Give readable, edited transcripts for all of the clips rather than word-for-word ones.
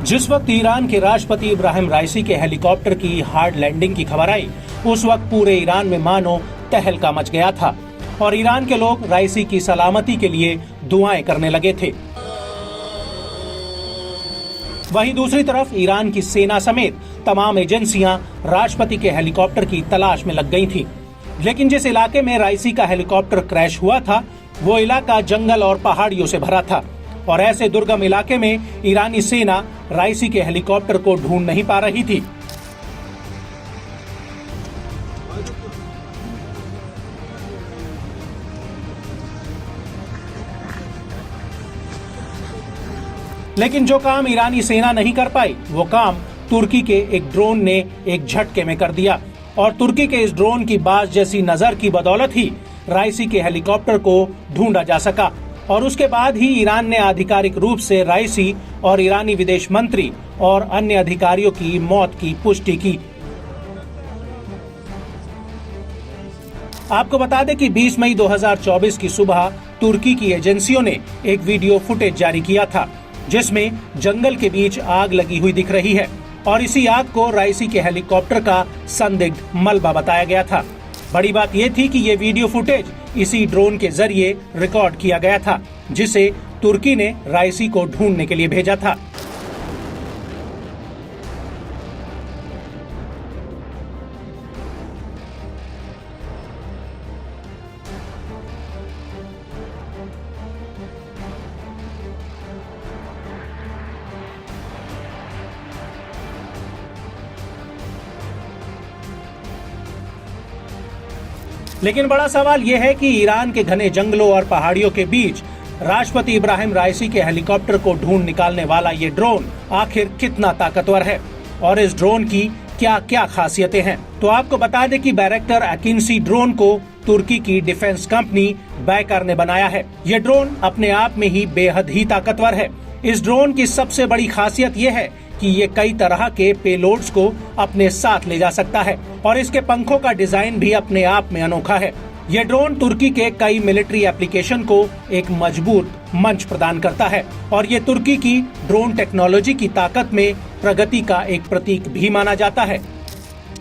जिस वक्त ईरान के राष्ट्रपति इब्राहिम राइसी के हेलीकॉप्टर की हार्ड लैंडिंग की खबर आई, उस वक्त पूरे ईरान में मानो तहलका मच गया था और ईरान के लोग राइसी की सलामती के लिए दुआएं करने लगे थे। वहीं दूसरी तरफ ईरान की सेना समेत तमाम एजेंसियां राष्ट्रपति के हेलीकॉप्टर की तलाश में लग गई थीं। लेकिन जिस इलाके में राइसी का हेलीकॉप्टर क्रैश हुआ था, वो इलाका जंगल और पहाड़ियों से भरा था और ऐसे दुर्गम इलाके में ईरानी सेना राइसी के हेलीकॉप्टर को ढूंढ नहीं पा रही थी। लेकिन जो काम ईरानी सेना नहीं कर पाई, वो काम तुर्की के एक ड्रोन ने एक झटके में कर दिया और तुर्की के इस ड्रोन की बाज जैसी नजर की बदौलत ही राइसी के हेलीकॉप्टर को ढूंढा जा सका और उसके बाद ही ईरान ने आधिकारिक रूप से राइसी और ईरानी विदेश मंत्री और अन्य अधिकारियों की मौत की पुष्टि की। आपको बता दें कि 20 मई 2024 की सुबह तुर्की की एजेंसियों ने एक वीडियो फुटेज जारी किया था, जिसमें जंगल के बीच आग लगी हुई दिख रही है और इसी आग को राइसी के हेलीकॉप्टर का संदिग्ध मलबा बताया गया था। बड़ी बात यह थी कि ये वीडियो फुटेज इसी ड्रोन के जरिए रिकॉर्ड किया गया था, जिसे तुर्की ने राइसी को ढूंढने के लिए भेजा था। लेकिन बड़ा सवाल यह है कि ईरान के घने जंगलों और पहाड़ियों के बीच राष्ट्रपति इब्राहिम राइसी के हेलीकॉप्टर को ढूंढ निकालने वाला ये ड्रोन आखिर कितना ताकतवर है और इस ड्रोन की क्या क्या खासियतें हैं। तो आपको बता दें कि बैरक्टर अकिंसी ड्रोन को तुर्की की डिफेंस कंपनी बैकर ने बनाया है। ये ड्रोन अपने आप में ही बेहद ही ताकतवर है। इस ड्रोन की सबसे बड़ी खासियत यह है कि ये कई तरह के पेलोड्स को अपने साथ ले जा सकता है और इसके पंखों का डिजाइन भी अपने आप में अनोखा है। ये ड्रोन तुर्की के कई मिलिट्री एप्लीकेशन को एक मजबूत मंच प्रदान करता है और ये तुर्की की ड्रोन टेक्नोलॉजी की ताकत में प्रगति का एक प्रतीक भी माना जाता है।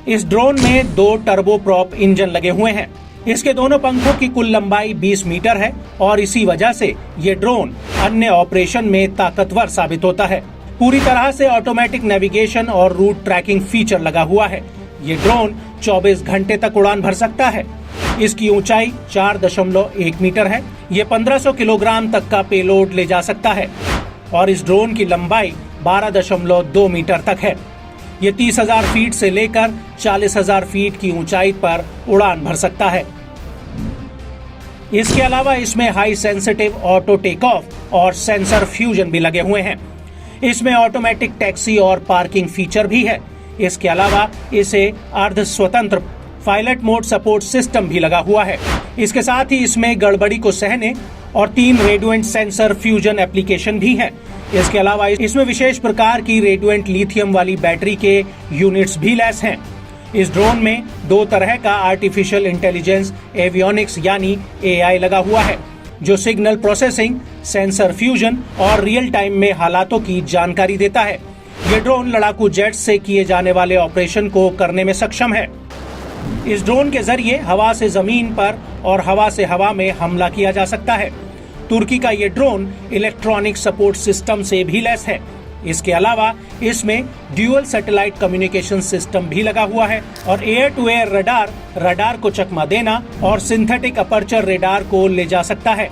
इस ड्रोन में 2 टर्बो प्रॉप इंजन लगे हुए हैं। इसके दोनों पंखों की कुल लंबाई 20 मीटर है और इसी वजह से ये ड्रोन अन्य ऑपरेशन में ताकतवर साबित होता है। पूरी तरह से ऑटोमेटिक नेविगेशन और रूट ट्रैकिंग फीचर लगा हुआ है। ये ड्रोन 24 घंटे तक उड़ान भर सकता है। इसकी ऊंचाई 4.1 मीटर है। ये 1500 किलोग्राम तक का पेलोड ले जा सकता है और इस ड्रोन की लंबाई 12.2 मीटर तक है। ये 30,000 फीट से लेकर 40,000 फीट की ऊंचाई पर उड़ान भर सकता है। इसके अलावा इसमें high sensitive auto take off और सेंसर फ्यूजन भी लगे हुए हैं। इसमें ऑटोमेटिक टैक्सी और पार्किंग फीचर भी है। इसके अलावा इसे अर्ध स्वतंत्र पायलट मोड सपोर्ट सिस्टम भी लगा हुआ है। इसके साथ ही इसमें गड़बड़ी को सहने और 3 रेडिएंट सेंसर फ्यूजन एप्लीकेशन भी है। इसके अलावा इसमें विशेष प्रकार की रेडिएंट लिथियम वाली बैटरी के यूनिट्स भी लैस हैं। इस ड्रोन में 2 तरह का आर्टिफिशियल इंटेलिजेंस एवियोनिक्स यानी AI लगा हुआ है, जो सिग्नल प्रोसेसिंग, सेंसर फ्यूजन और रियल टाइम में हालातों की जानकारी देता है। ये ड्रोन लड़ाकू जेट्स से किए जाने वाले ऑपरेशन को करने में सक्षम है। इस ड्रोन के जरिए हवा से जमीन पर और हवा से हवा में हमला किया जा सकता है। तुर्की का ये ड्रोन इलेक्ट्रॉनिक सपोर्ट सिस्टम से भी लैस है। इसके अलावा इसमें ड्यूअल सैटेलाइट कम्युनिकेशन सिस्टम भी लगा हुआ है और एयर टू एयर रडार को चकमा देना और सिंथेटिक अपर्चर रडार को ले जा सकता है।